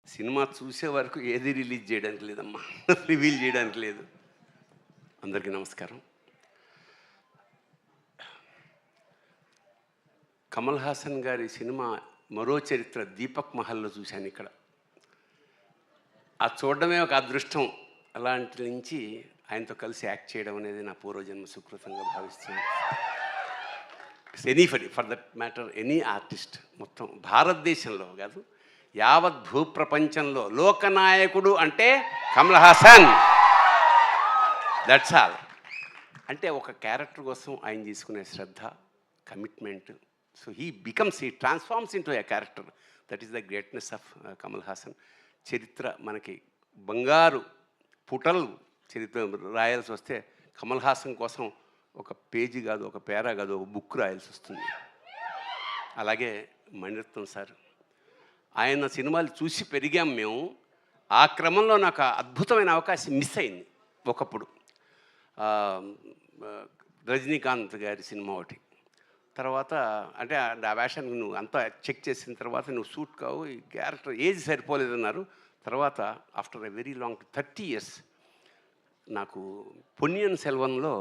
Cinema చూసే వరకు ఏది రిలీజ్ చేయడానికి లేదమ్మా, రివీల్ చేయడానికి లేదు. అందరికీ నమస్కారం. కమల్ హాసన్ గారి సినిమా మరో చరిత్ర దీపక్ మహల్లో చూశాను ఇక్కడ. ఆ చూడడమే ఒక అదృష్టం. అలాంటి నుంచి ఆయనతో కలిసి యాక్ట్ చేయడం అనేది నా పూర్వజన్మ సుకృతంగా భావిస్తున్నాను. For that matter any artist మొత్తం భారతదేశంలో కాదు, యావత్ భూప్రపంచంలో లోకనాయకుడు అంటే కమల్ హాసన్. That's all. అంటే ఒక క్యారెక్టర్ కోసం ఆయన తీసుకునే శ్రద్ధ, commitment. So he transforms into a character. That is the greatness of Kamal Haasan. చరిత్ర మనకి బంగారు పుటలు చరిత్ర రాయాల్సి వస్తే కమల్ హాసన్ కోసం ఒక పేజీ కాదు, ఒక పేరా కాదు, ఒక బుక్ రాయాల్సి వస్తుంది. అలాగే మణిరత్నం సార్, ఆయన సినిమాలు చూసి పెరిగాం మేము. ఆ క్రమంలో నాకు అద్భుతమైన అవకాశం మిస్ అయింది ఒకప్పుడు. రజనీకాంత్ గారి సినిమా ఒకటి. తర్వాత అంటే ఆ వేషానికి నువ్వు అంతా చెక్ చేసిన తర్వాత నువ్వు సూట్ కావు, ఈ క్యారెక్టర్ ఏజ్ సరిపోలేదన్నారు. తర్వాత after a very long 30 years నాకు పొన్నియిన్ సెల్వన్లో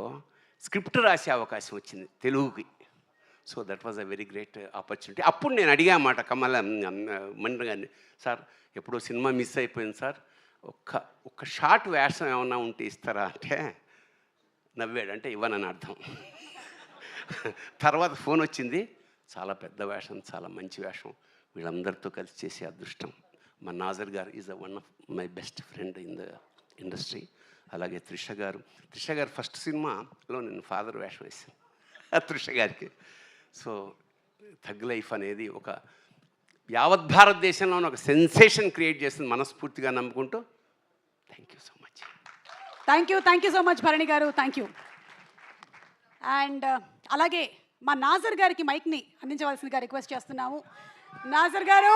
స్క్రిప్ట్ రాసే అవకాశం వచ్చింది తెలుగుకి. So that was a very great opportunity. అప్పుడు నేను అడిగామాట మణి గారిని, సార్ ఎప్పుడో సినిమా మిస్ అయిపోయింది సార్, ఒక్క షార్ట్ వేషం ఏమన్నా ఉంటే ఇస్తారా అంటే నవ్వాడు. అంటే ఇవ్వనని అర్థం. తర్వాత ఫోన్ వచ్చింది, చాలా పెద్ద వేషం, చాలా మంచి వేషం, వీళ్ళందరితో కలిసి చేసే అదృష్టం. మా నాజర్ గారు is one of my best friend in the industry. అలాగే త్రిష గారు ఫస్ట్ సినిమాలో నేను ఫాదర్ వేషం వేసాను త్రిష గారికి. సో థగ్ లైఫ్ అనేది ఒక యావత్ భారతదేశంలోనే ఒక సెన్సేషన్ క్రియేట్ చేస్తుంది, మనస్ఫూర్తిగా నమ్ముకుంటూ. Thank you so much. Thank you so much Bharani garu, thank you. And అలాగే మా నాజర్ గారికి మైక్ని అందించవలసిందిగా రిక్వెస్ట్ చేస్తున్నాము. నాజర్ గారు.